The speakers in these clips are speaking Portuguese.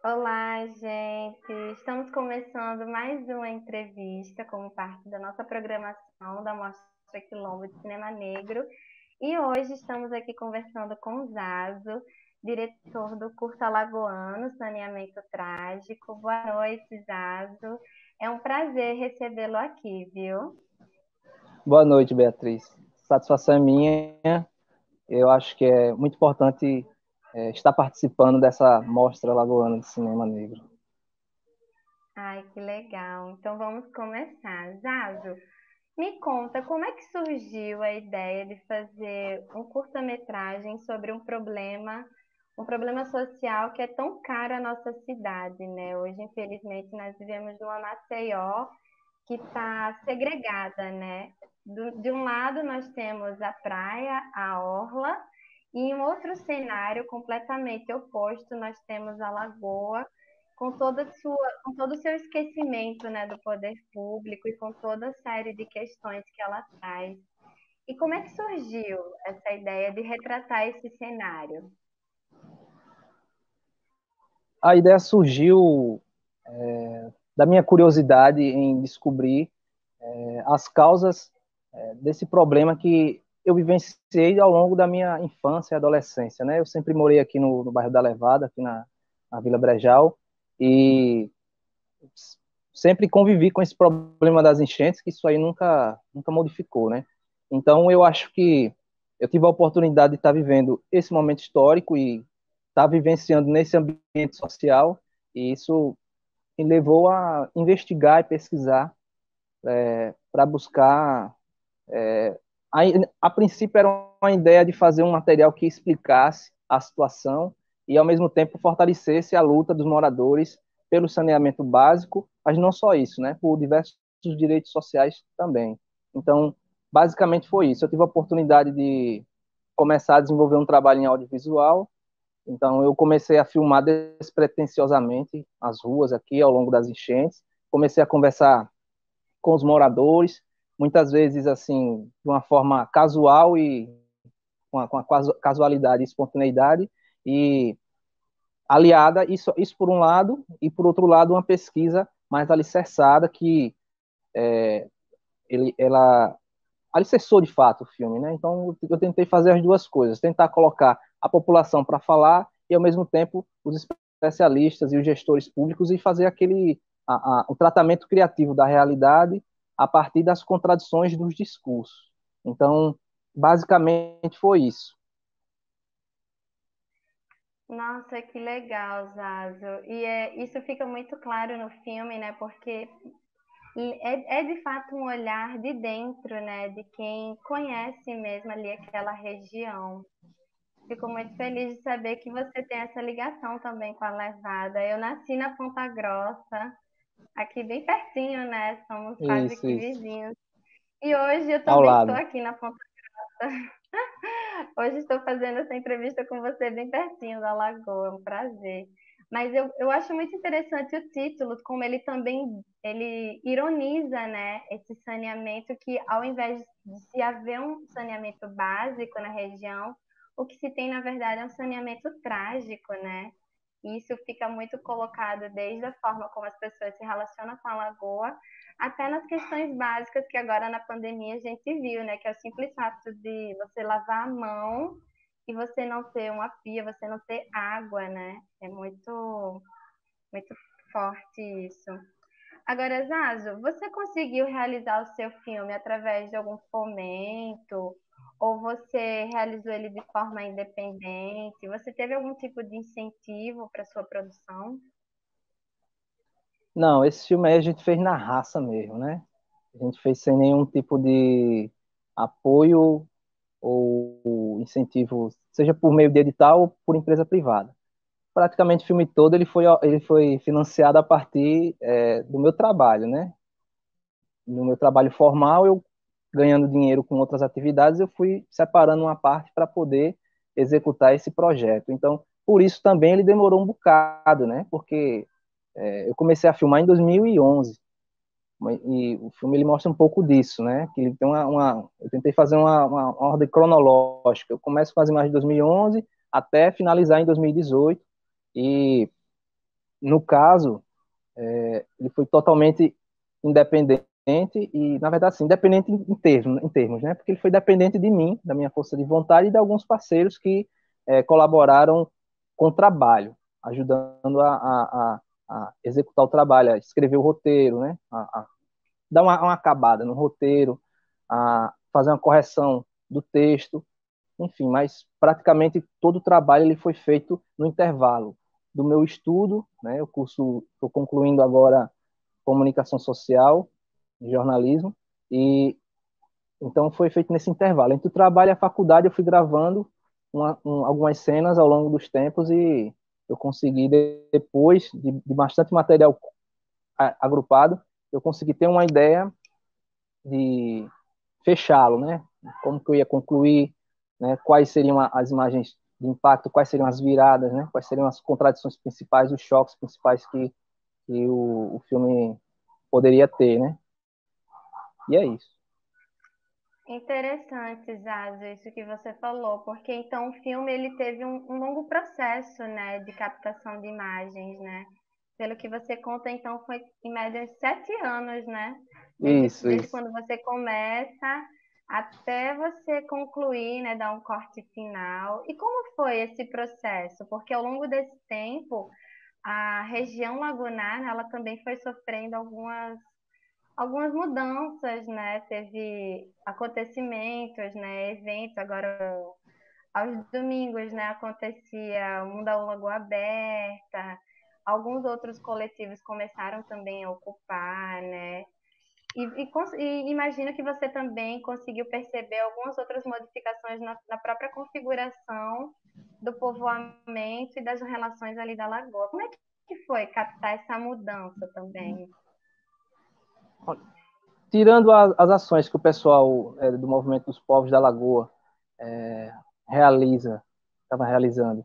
Olá, gente! Estamos começando mais uma entrevista como parte da nossa programação da Mostra Quilombo de Cinema Negro. E hoje estamos aqui conversando com o Zazo, diretor do curta Alagoano, Saneamento Trágico. Boa noite, Zazo. É um prazer recebê-lo aqui, viu? Boa noite, Beatriz. Satisfação é minha. Eu acho que é muito importante estar participando dessa Mostra Lagoana de Cinema Negro. Ai, que legal. Então vamos começar. Zazo, me conta como é que surgiu a ideia de fazer um curta-metragem sobre um problema social que é tão caro à nossa cidade, né? Hoje, infelizmente, nós vivemos numa Maceió que está segregada, né? De um lado, nós temos a praia, a orla, e em outro cenário completamente oposto, nós temos a lagoa, com todo o seu esquecimento, né, do poder público e com toda a série de questões que ela traz. E como é que surgiu essa ideia de retratar esse cenário? A ideia surgiu da minha curiosidade em descobrir as causas desse problema que eu vivenciei ao longo da minha infância e adolescência, né? Eu sempre morei aqui no bairro da Levada, aqui na Vila Brejal, e sempre convivi com esse problema das enchentes, que isso aí nunca modificou, né? Então, eu acho que eu tive a oportunidade de estar vivendo esse momento histórico e estar vivenciando nesse ambiente social, e isso me levou a investigar e pesquisar para buscar. A, a princípio, era uma ideia de fazer um material que explicasse a situação e, ao mesmo tempo, fortalecesse a luta dos moradores pelo saneamento básico, mas não só isso, né, por diversos direitos sociais também. Então, basicamente foi isso. Eu tive a oportunidade de começar a desenvolver um trabalho em audiovisual, então eu comecei a filmar despretensiosamente as ruas aqui ao longo das enchentes, comecei a conversar com os moradores, muitas vezes assim, de uma forma casual e com a casualidade e espontaneidade, e aliada, isso por um lado, e por outro lado, uma pesquisa mais alicerçada, que ela alicerçou de fato o filme, né? Então eu tentei fazer as duas coisas, tentar colocar a população para falar e ao mesmo tempo os especialistas e os gestores públicos e fazer o tratamento criativo da realidade a partir das contradições dos discursos. Então, basicamente foi isso. Nossa, que legal, Zazo. Isso fica muito claro no filme, né? Porque é de fato um olhar de dentro, né? De quem conhece mesmo ali aquela região. Fico muito feliz de saber que você tem essa ligação também com a Levada. Eu nasci na Ponta Grossa, aqui bem pertinho, né? Somos quase Isso, que isso. vizinhos. E hoje eu Ao também estou lado. aqui na Ponta Grossa. Hoje estou fazendo essa entrevista com você bem pertinho da Lagoa, é um prazer. Mas eu acho muito interessante o título, como ele também ele ironiza, né, esse saneamento que ao invés de se haver um saneamento básico na região, o que se tem na verdade é um saneamento trágico, né? E isso fica muito colocado desde a forma como as pessoas se relacionam com a lagoa, até nas questões básicas que agora na pandemia a gente viu, né? Que é o simples fato de você lavar a mão e você não ter uma pia, você não ter água, né? É muito forte isso. Agora, Zazo, você conseguiu realizar o seu filme através de algum fomento? Ou você realizou ele de forma independente? Você teve algum tipo de incentivo para sua produção? Não, esse filme aí a gente fez na raça mesmo, né? A gente fez sem nenhum tipo de apoio ou incentivo, seja por meio de edital ou por empresa privada. Praticamente o filme todo ele foi financiado a partir do meu trabalho, né? No meu trabalho formal, eu ganhando dinheiro com outras atividades, eu fui separando uma parte para poder executar esse projeto. Então, por isso também ele demorou um bocado, né? Porque eu comecei a filmar em 2011, e o filme ele mostra um pouco disso, né? Que ele tem eu tentei fazer uma ordem cronológica. Eu começo com as imagens de 2011 até finalizar em 2018, e no caso, ele foi totalmente independente e, na verdade, assim, independente em termos, né? Porque ele foi dependente de mim, da minha força de vontade e de alguns parceiros que colaboraram com o trabalho, ajudando a executar o trabalho, a escrever o roteiro, né? A dar uma acabada no roteiro, a fazer uma correção do texto, enfim, mas praticamente todo o trabalho ele foi feito no intervalo do meu estudo, né? O curso, estou concluindo agora comunicação social, jornalismo, e então foi feito nesse intervalo. Entre o trabalho e a faculdade, eu fui gravando algumas cenas ao longo dos tempos e eu consegui, depois de bastante material agrupado, eu consegui ter uma ideia de fechá-lo, né? Como que eu ia concluir, né? Quais seriam as imagens de impacto, quais seriam as viradas, né? Quais seriam as contradições principais, os choques principais que o filme poderia ter, né? E é isso. Interessante, Zazo, isso que você falou, porque então o filme ele teve um longo processo, né, de captação de imagens, né? Pelo que você conta, então foi em média 7 anos, né? Isso, Desde isso. quando você começa até você concluir, né, dar um corte final. E como foi esse processo? Porque ao longo desse tempo, a região lagunar, ela também foi sofrendo algumas mudanças, né? Teve acontecimentos, né? Eventos. Agora, aos domingos, né? Acontecia o Mundaú Lagoa Aberta. Alguns outros coletivos começaram também a ocupar, né? E imagino que você também conseguiu perceber algumas outras modificações na própria configuração do povoamento e das relações ali da lagoa. Como é que foi captar essa mudança também? Tirando as ações que o pessoal do Movimento dos Povos da Lagoa é, estava realizando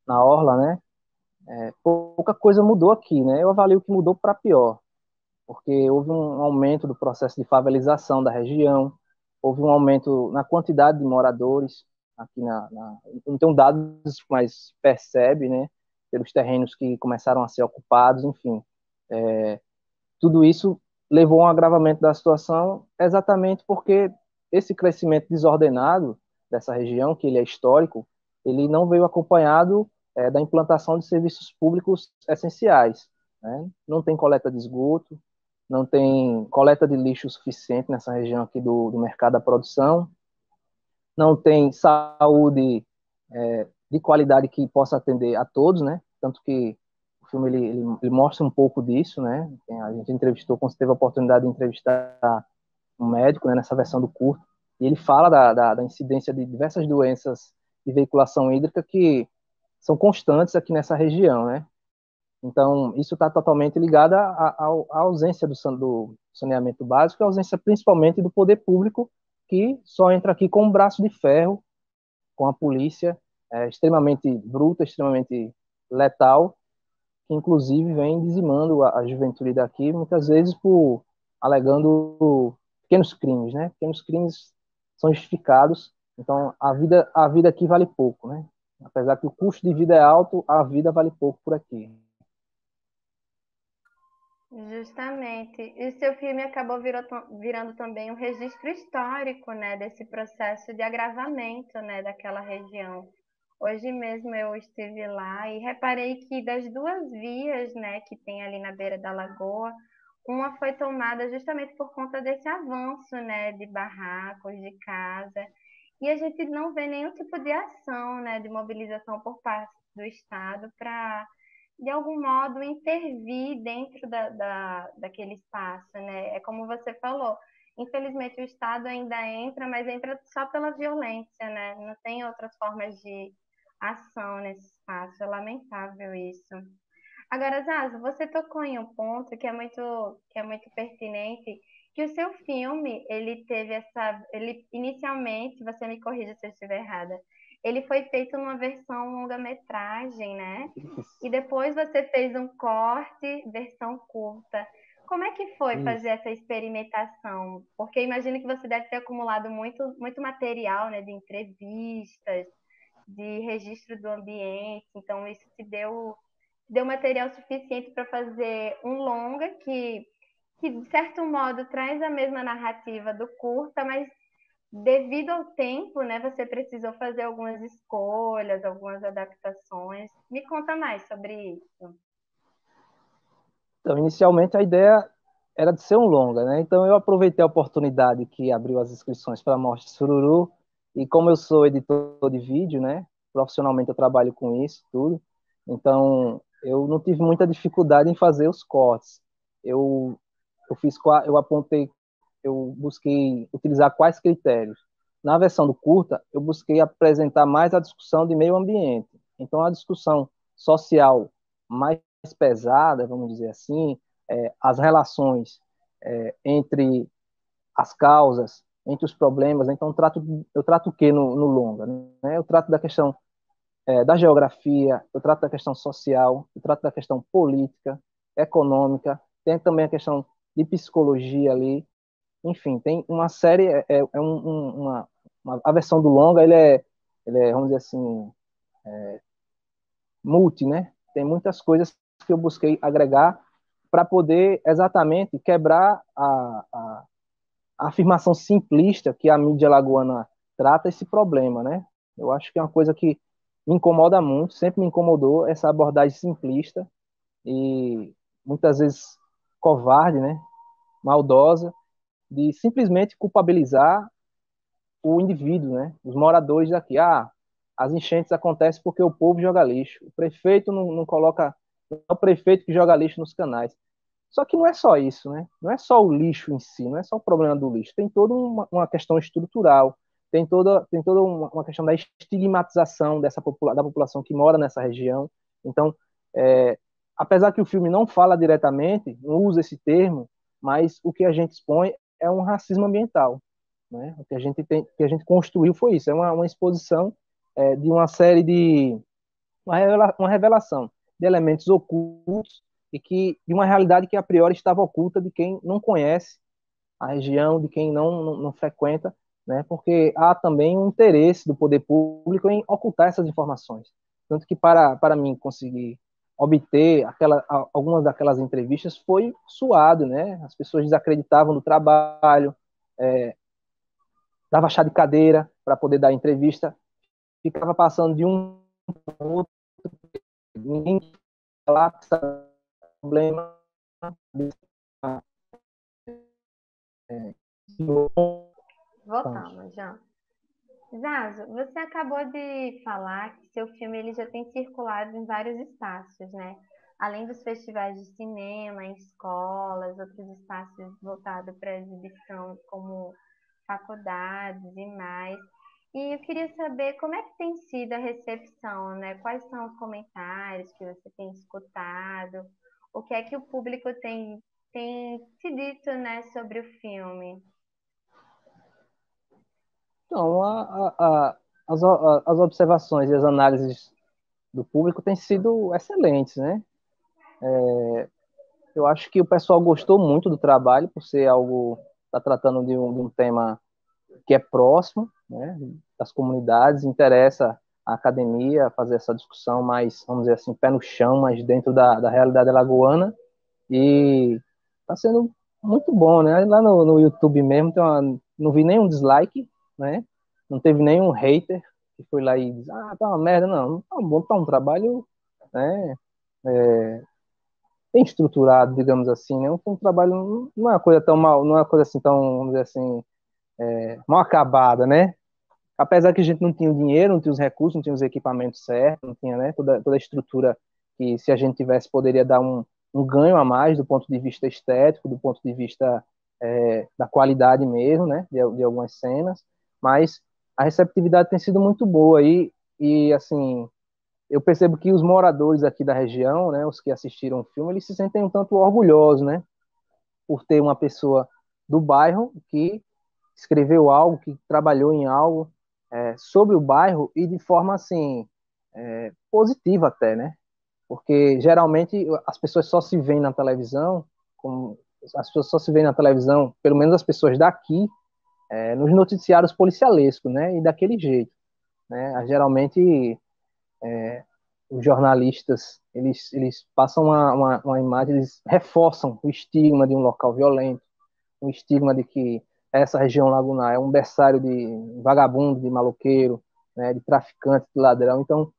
na Orla, né? Pouca coisa mudou aqui, né? Eu avalio que mudou para pior, porque houve um aumento do processo de favelização da região, houve um aumento na quantidade de moradores aqui não tenho dados, mas percebe, né? Pelos terrenos que começaram a ser ocupados, enfim. Tudo isso levou a um agravamento da situação exatamente porque esse crescimento desordenado dessa região, que ele é histórico, ele não veio acompanhado da implantação de serviços públicos essenciais, né? Não tem coleta de esgoto, não tem coleta de lixo suficiente nessa região aqui do mercado da produção, não tem saúde de qualidade que possa atender a todos, né? Tanto que o filme ele mostra um pouco disso, né? A gente entrevistou, quando teve a oportunidade de entrevistar um médico, né, nessa versão do curto, e ele fala da incidência de diversas doenças de veiculação hídrica que são constantes aqui nessa região, né? Então, isso está totalmente ligado à ausência do saneamento básico, à ausência principalmente do poder público, que só entra aqui com um braço de ferro, com a polícia extremamente bruta, extremamente letal, que inclusive vem dizimando a juventude daqui, muitas vezes alegando pequenos crimes, né? Pequenos crimes são justificados, então a vida aqui vale pouco, né? Apesar que o custo de vida é alto, a vida vale pouco por aqui. Justamente. E seu filme acabou virando também um registro histórico, né, desse processo de agravamento, né, daquela região. Hoje mesmo eu estive lá e reparei que das duas vias, né, que tem ali na beira da lagoa, uma foi tomada justamente por conta desse avanço, né, de barracos, de casa, e a gente não vê nenhum tipo de ação, né, de mobilização por parte do Estado para de algum modo, intervir dentro daquele espaço, né? É como você falou, infelizmente o Estado ainda entra, mas entra só pela violência, né? Não tem outras formas de ação nesse espaço. É lamentável isso. Agora, Zazo, você tocou em um ponto que é muito pertinente, que o seu filme, ele inicialmente, você me corrija se eu estiver errada, ele foi feito numa versão longa-metragem, né? E depois você fez um corte, versão curta. Como é que foi fazer Isso. essa experimentação? Porque imagino que você deve ter acumulado muito, muito material, né, de entrevistas, de registro do ambiente. Então isso te deu deu material suficiente para fazer um longa que, de certo modo, traz a mesma narrativa do curta, mas devido ao tempo, né, você precisou fazer algumas escolhas, algumas adaptações. Me conta mais sobre isso. Então, inicialmente a ideia era de ser um longa, né? Então eu aproveitei a oportunidade que abriu as inscrições para a Mostra Sururu, e como eu sou editor de vídeo, né? Profissionalmente eu trabalho com isso, tudo. Então eu não tive muita dificuldade em fazer os cortes. Eu eu apontei, eu busquei utilizar quais critérios. Na versão do curta, eu busquei apresentar mais a discussão de meio ambiente. Então a discussão social mais pesada, vamos dizer assim, as relações entre as causas, entre os problemas. Então, eu trato o que no longa? Né? Eu trato da questão da geografia, eu trato da questão social, eu trato da questão política, econômica, tem também a questão de psicologia ali. Enfim, tem uma série, a versão do longa, vamos dizer assim, multi, né? Tem muitas coisas que eu busquei agregar para poder exatamente quebrar a afirmação simplista que a mídia lagoana trata esse problema, né? Eu acho que é uma coisa que me incomoda muito, sempre me incomodou essa abordagem simplista e muitas vezes covarde, né? Maldosa, de simplesmente culpabilizar o indivíduo, né? Os moradores daqui. Ah, as enchentes acontecem porque o povo joga lixo. O prefeito não coloca. Não é o prefeito que joga lixo nos canais. Só que não é só isso, né? Não é só o lixo em si, não é só o problema do lixo. Tem toda uma questão estrutural, tem toda uma questão da estigmatização da população que mora nessa região. Então, apesar que o filme não fala diretamente, não usa esse termo, mas o que a gente expõe é um racismo ambiental. Né? O que a gente construiu foi isso, é uma exposição de uma série de uma revelação de elementos ocultos e que de uma realidade que a priori estava oculta de quem não conhece a região, de quem não frequenta, né? Porque há também um interesse do poder público em ocultar essas informações. Tanto que para mim conseguir obter algumas daquelas entrevistas foi suado, né? As pessoas desacreditavam do trabalho, dava chá de cadeira para poder dar entrevista, ficava passando de um para outro, ninguém falava problema. Voltamos, já. Zazo, você acabou de falar que seu filme ele já tem circulado em vários espaços, né? Além dos festivais de cinema, em escolas, outros espaços voltados para exibição, como faculdades e mais. E eu queria saber como é que tem sido a recepção, né? Quais são os comentários que você tem escutado? O que é que o público tem te dito, né, sobre o filme? Então, as observações e as análises do público têm sido excelentes, né? Eu acho que o pessoal gostou muito do trabalho, por ser algo, está tratando de um tema que é próximo, né, das comunidades, interessa a academia fazer essa discussão mais, vamos dizer assim, pé no chão, mas dentro da realidade alagoana, e está sendo muito bom, né? Lá no YouTube mesmo não vi nenhum dislike, né? Não teve nenhum hater que foi lá e disse, ah, tá uma merda, não tá bom, tá um trabalho, né? Bem estruturado, digamos assim, né? Um trabalho não é uma coisa tão mal, não é uma coisa assim tão, vamos dizer assim, mal acabada, né? Apesar que a gente não tinha o dinheiro, não tinha os recursos, não tinha os equipamentos certos, não tinha, né, toda a estrutura que, se a gente tivesse, poderia dar um ganho a mais do ponto de vista estético, do ponto de vista da qualidade mesmo, né, de algumas cenas, mas a receptividade tem sido muito boa e assim, eu percebo que os moradores aqui da região, né, os que assistiram o filme, eles se sentem um tanto orgulhosos, né, por ter uma pessoa do bairro que escreveu algo, que trabalhou em algo sobre o bairro e de forma assim positiva até, né? Porque geralmente as pessoas só se veem na televisão, como, as pessoas só se veem na televisão, pelo menos as pessoas daqui, nos noticiários policialescos, né? E daquele jeito, né? Geralmente os jornalistas, eles passam uma imagem, eles reforçam o estigma de um local violento, o estigma de que essa região lagunar é um berçário de vagabundo, de maloqueiro, né, de traficante, de ladrão. Então,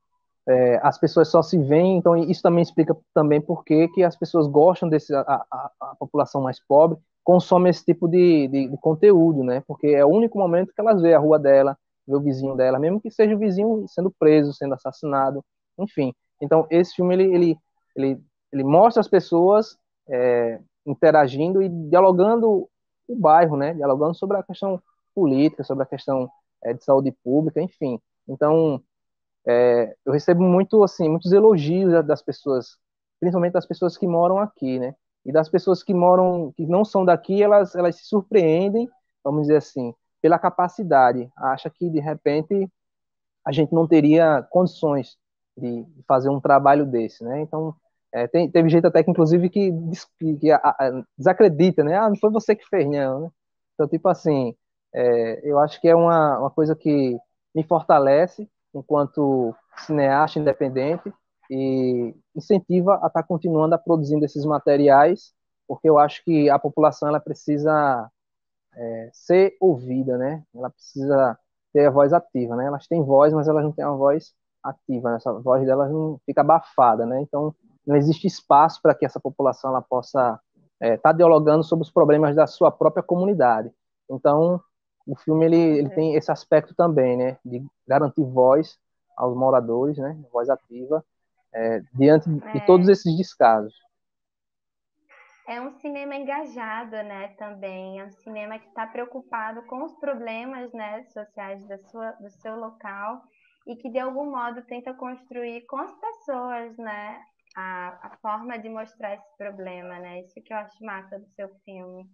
as pessoas só se veem, então isso também explica também por que as pessoas gostam desse, a população mais pobre consome esse tipo de conteúdo, né? Porque é o único momento que elas vê a rua dela, vê o vizinho dela, mesmo que seja o vizinho sendo preso, sendo assassinado, enfim. Então esse filme ele, ele mostra as pessoas interagindo e dialogando o bairro, né? Dialogando sobre a questão política, sobre a questão de saúde pública, enfim. Então eu recebo muito, assim, muitos elogios das pessoas, principalmente das pessoas que moram aqui, né? E das pessoas que moram, que não são daqui, elas se surpreendem, vamos dizer assim, pela capacidade. Acha que, de repente, a gente não teria condições de fazer um trabalho desse, né? Então, teve gente até que, inclusive, que desacredita, né? Ah, não foi você que fez, não, né? Então, tipo assim, eu acho que é uma coisa que me fortalece enquanto cineasta independente e incentiva a estar continuando a produzindo esses materiais, porque eu acho que a população ela precisa ser ouvida, né? Ela precisa ter a voz ativa, né? Elas têm voz, mas elas não têm uma voz ativa, né? Essa voz delas não fica abafada, né? Então, não existe espaço para que essa população ela possa estar dialogando sobre os problemas da sua própria comunidade. Então, o filme ele Uhum. tem esse aspecto também, né? De garantir voz aos moradores, né? Voz ativa, diante de todos É, esses descasos. é um cinema engajado, né, também. É um cinema que está preocupado com os problemas, né, sociais do seu local e que, de algum modo, tenta construir com as pessoas, né, a forma de mostrar esse problema, né? Isso que eu acho massa do seu filme.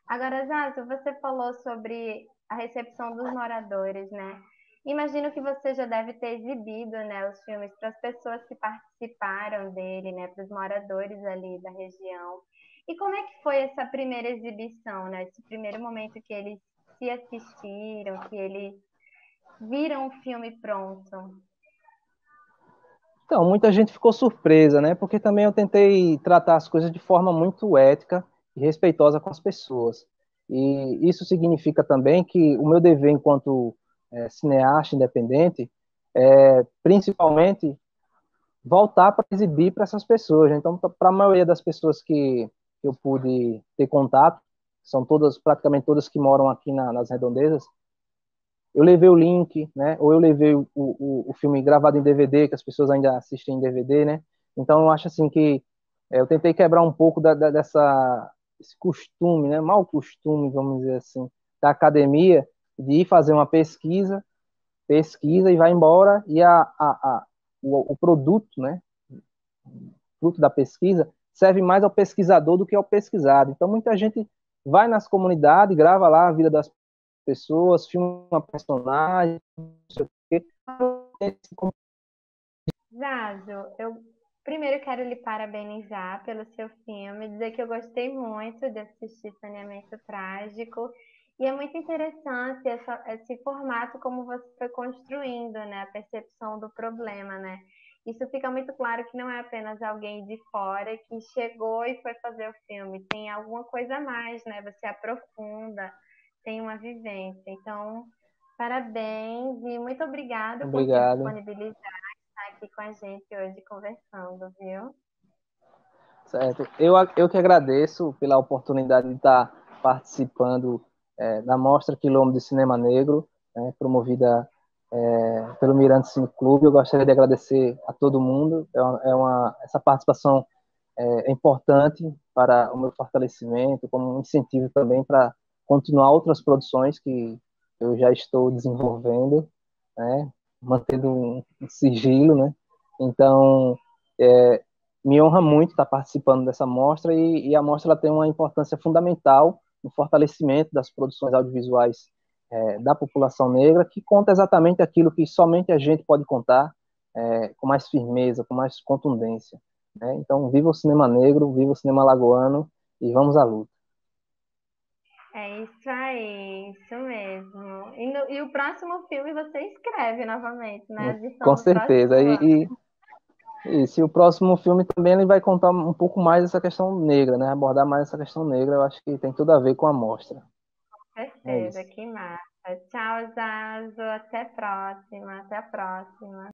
Agora, Zazo, você falou sobre a recepção dos moradores, né? Imagino que você já deve ter exibido, né, os filmes para as pessoas que participaram dele, né, para os moradores ali da região. E como é que foi essa primeira exibição, né? Esse primeiro momento que eles se assistiram, que eles viram o filme pronto? Então, muita gente ficou surpresa, né? Porque também eu tentei tratar as coisas de forma muito ética e respeitosa com as pessoas. E isso significa também que o meu dever enquanto cineasta independente é principalmente voltar para exibir para essas pessoas, né? Então, para a maioria das pessoas que eu pude ter contato, são todas, praticamente todas que moram aqui nas redondezas, eu levei o link, né? Ou eu levei o filme gravado em DVD, que as pessoas ainda assistem em DVD, né? Então eu acho assim que eu tentei quebrar um pouco esse costume, né? Mau costume, vamos dizer assim, da academia de ir fazer uma pesquisa e vai embora e o produto, né? Fruto da pesquisa serve mais ao pesquisador do que ao pesquisado. Então muita gente vai nas comunidades, grava lá a vida das pessoas, filma uma personagem, não sei o quê. Zazo, eu primeiro quero lhe parabenizar pelo seu filme, dizer que eu gostei muito de assistir Saneamento Trágico. E é muito interessante esse formato como você foi construindo, né, a percepção do problema, né? Isso fica muito claro que não é apenas alguém de fora que chegou e foi fazer o filme, tem alguma coisa a mais, né? Você aprofunda, tem uma vivência. Então, parabéns e muito obrigado por se Obrigado. disponibilizar aqui com a gente hoje conversando, viu? Certo. Eu que agradeço pela oportunidade de estar participando da Mostra Quilombo de Cinema Negro, né, promovida pelo Mirante Cine Clube. Eu gostaria de agradecer a todo mundo. Essa participação é importante para o meu fortalecimento, como um incentivo também para continuar outras produções que eu já estou desenvolvendo, né, mantendo um sigilo, né. Então, é, me honra muito estar participando dessa mostra e a mostra ela tem uma importância fundamental no fortalecimento das produções audiovisuais da população negra, que conta exatamente aquilo que somente a gente pode contar com mais firmeza, com mais contundência. Né? Então, viva o cinema negro, viva o cinema lagoano e vamos à luta. É isso aí, isso mesmo. E o próximo filme você escreve novamente, né? A Com edição do certeza. próximo ano. E se o próximo filme também ele vai contar um pouco mais essa questão negra, né? Abordar mais essa questão negra, eu acho que tem tudo a ver com a mostra. É Certeza, isso. que massa. Tchau, Zazo. Até a próxima. Até a próxima.